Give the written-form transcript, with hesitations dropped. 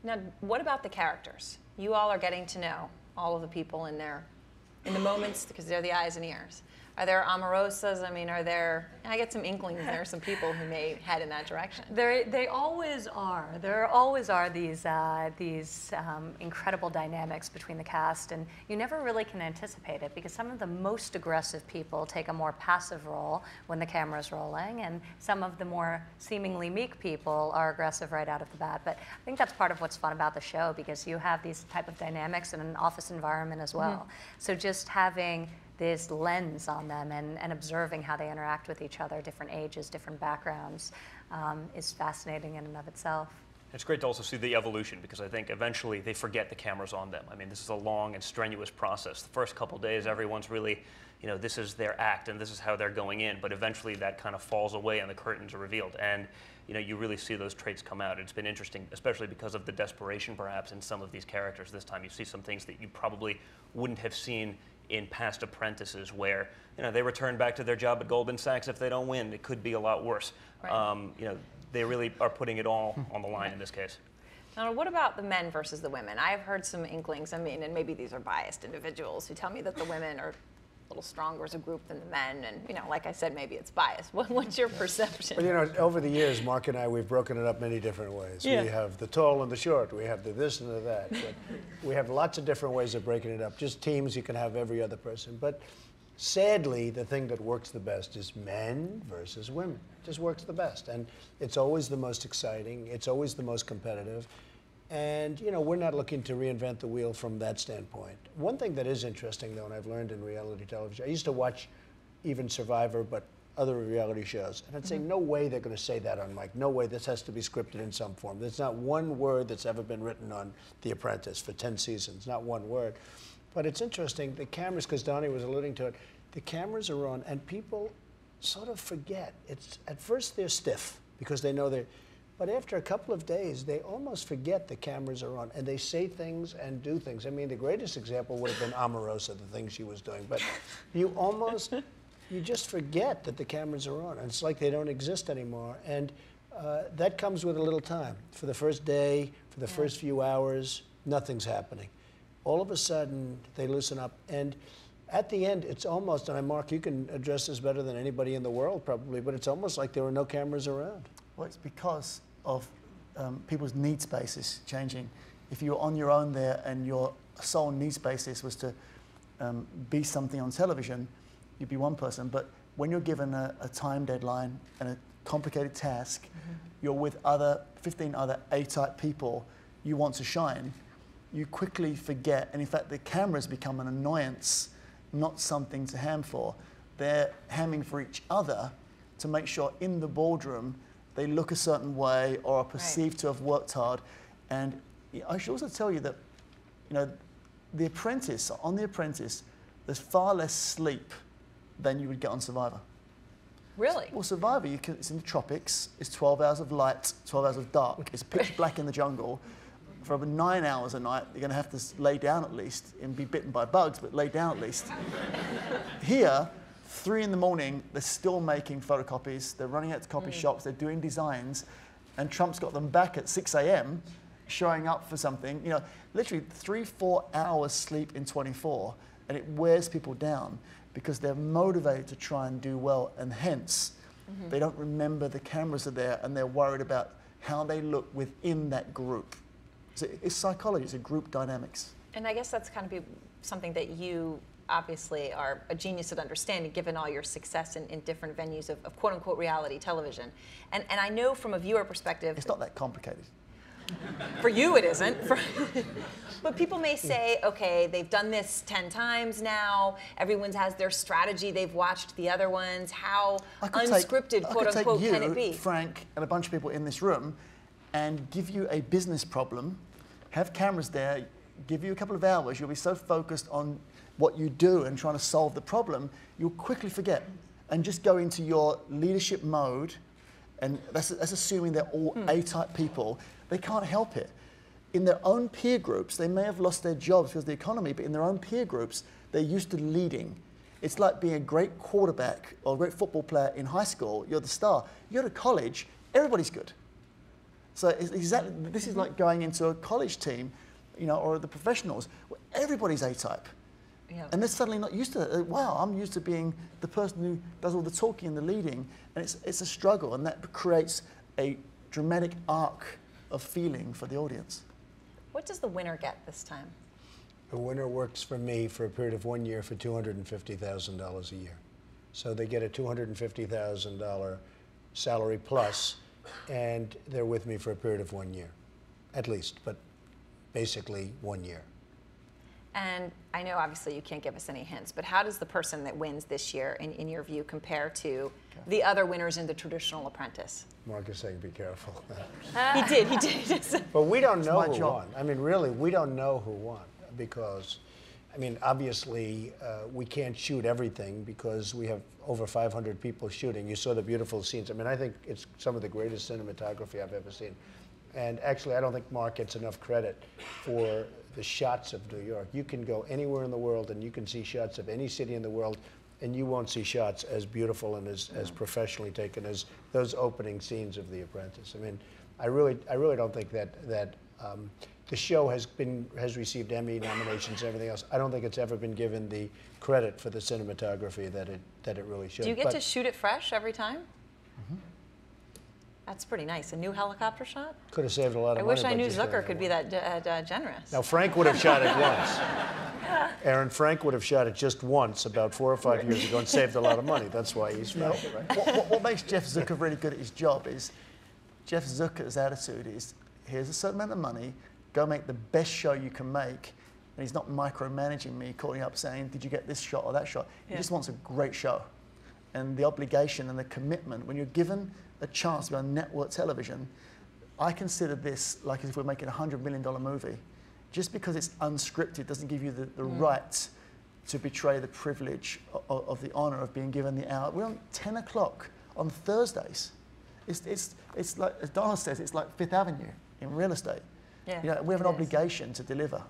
Now, what about the characters? You all are getting to know all of the people in the moments, because they're the eyes and ears. Are there amorosas? I mean, I get some inklings there are some people who may head in that direction. They always are. There always are these incredible dynamics between the cast, and you never really can anticipate it because some of the most aggressive people take a more passive role when the camera's rolling, and some of the more seemingly meek people are aggressive right out of the bat. But I think that's part of what's fun about the show because you have these type of dynamics in an office environment as well. So just having this lens on them and observing how they interact with each other, different ages, different backgrounds, is fascinating in and of itself. It's great to also see the evolution because I think eventually they forget the camera's on them. I mean, this is a long and strenuous process. The first couple days, everyone's really, this is their act and this is how they're going in, but eventually that kind of falls away and the curtains are revealed. And you really see those traits come out. It's been interesting, especially because of the desperation perhaps in some of these characters this time. You see some things that you probably wouldn't have seen in past Apprentices where, they return back to their job at Goldman Sachs if they don't win. It could be a lot worse. Right. They really are putting it all on the line in this case. Now, what about the men versus the women? I've heard some inklings, and maybe these are biased individuals who tell me that the women are a little stronger as a group than the men, and like I said, maybe it's biased. What's your perception? Well, over the years, Mark and I, we've broken it up many different ways. Yeah. We have the tall and the short. We have the this and the that. But we have lots of different ways of breaking it up. Just teams, you can have every other person. But sadly, the thing that works the best is men versus women. It just works the best, and it's always the most exciting. It's always the most competitive. And, we're not looking to reinvent the wheel from that standpoint. One thing that is interesting, though, and I've learned in reality television, I used to watch even Survivor, but other reality shows, and I'd say, no way they're going to say that on mic. No way, this has to be scripted in some form. There's not one word that's ever been written on The Apprentice for 10 seasons, not one word. But it's interesting, the cameras, because Donnie was alluding to it, the cameras are on, and people sort of forget. At first, they're stiff, because they know they're... But after a couple of days, they almost forget the cameras are on, and they say things and do things. I mean, the greatest example would have been Omarosa, the things she was doing. But you just forget that the cameras are on. And it's like they don't exist anymore. And that comes with a little time. For the first day, for the first few hours, nothing's happening. All of a sudden, they loosen up. And at the end, it's almost, and Mark, you can address this better than anybody in the world probably, but it's almost like there were no cameras around. Well, it's because of people's needs basis changing. If you were on your own there and your sole needs basis was to be something on television, you'd be one person. But when you're given a time deadline and a complicated task, you're with 15 other A-type people, you want to shine, you quickly forget. And in fact, the cameras become an annoyance, not something to ham for. They're hamming for each other to make sure in the boardroom they look a certain way or are perceived to have worked hard. And I should also tell you that, The Apprentice, on The Apprentice, there's far less sleep than you would get on Survivor. Really? Well, Survivor, it's in the tropics, it's 12 hours of light, 12 hours of dark, it's pitch black in the jungle. For over 9 hours a night, you're gonna have to lay down at least and be bitten by bugs, but lay down at least. Here, 3 in the morning, they're still making photocopies, they're running out to copy shops, they're doing designs, and Trump's got them back at 6 a.m. showing up for something. Literally 3-4 hours sleep in 24, and it wears people down because they're motivated to try and do well, and hence, they don't remember the cameras are there, and they're worried about how they look within that group. So it's psychology, it's a group dynamics. And I guess that's kind of something that you obviously are a genius at understanding, given all your success in different venues of quote-unquote reality television. And I know from a viewer perspective... It's not that complicated. For you it isn't. But people may say, okay, they've done this 10 times now, everyone has their strategy, they've watched the other ones, how unscripted, quote-unquote, can it be? Frank, and a bunch of people in this room, and give you a business problem, have cameras there, give you a couple of hours, you'll be so focused on what you do and trying to solve the problem, you'll quickly forget and just go into your leadership mode, and that's assuming they're all A-type people. They can't help it. In their own peer groups, they may have lost their jobs because of the economy, but in their own peer groups, they're used to leading. It's like being a great quarterback or a great football player in high school, you're the star. You go to college, everybody's good. So it's exactly, this is like going into a college team, you know, or the professionals, where everybody's A-type. Yeah. And they're suddenly not used to it. Wow, I'm used to being the person who does all the talking and the leading, and it's a struggle, and that creates a dramatic arc of feeling for the audience. What does the winner get this time? The winner works for me for a period of 1 year for $250,000 a year. So they get a $250,000 salary plus, and they're with me for a period of 1 year, at least, but basically 1 year. And I know obviously you can't give us any hints, but how does the person that wins this year, in your view, compare to the other winners in the traditional Apprentice? Mark is saying be careful. He did. But we don't know my who job. won. I mean, really, we don't know who won because, I mean, obviously we can't shoot everything because we have over 500 people shooting. You saw the beautiful scenes. I mean, I think it's some of the greatest cinematography I've ever seen. And actually, I don't think Mark gets enough credit for the shots of New York. You can go anywhere in the world and you can see shots of any city in the world, and you won't see shots as beautiful and as professionally taken as those opening scenes of The Apprentice. I mean, I really don't think that the show has received Emmy nominations and everything else. I don't think it's ever been given the credit for the cinematography that it really should. Do you get to shoot it fresh every time? Mm-hmm. That's pretty nice. A new helicopter shot? Could have saved a lot of I money. wish I by knew just doing Zucker it could be once. that generous. Now, Frank would have shot it once. Aaron, Frank would have shot it just once about 4 or 5 years ago and saved a lot of money. That's why he's Frank, right? What makes Jeff Zucker really good at his job is Jeff Zucker's attitude is, here's a certain amount of money, go make the best show you can make. And he's not micromanaging me, calling up saying, did you get this shot or that shot? He just wants a great show. And the obligation and the commitment, when you're given a chance to be on network television, I consider this like as if we're making a $100 million movie. Just because it's unscripted doesn't give you the right to betray the privilege of the honor of being given the hour. We're on 10 o'clock on Thursdays. It's like, as Donna says, it's like Fifth Avenue in real estate. Yeah, you know, we have an it is. obligation to deliver.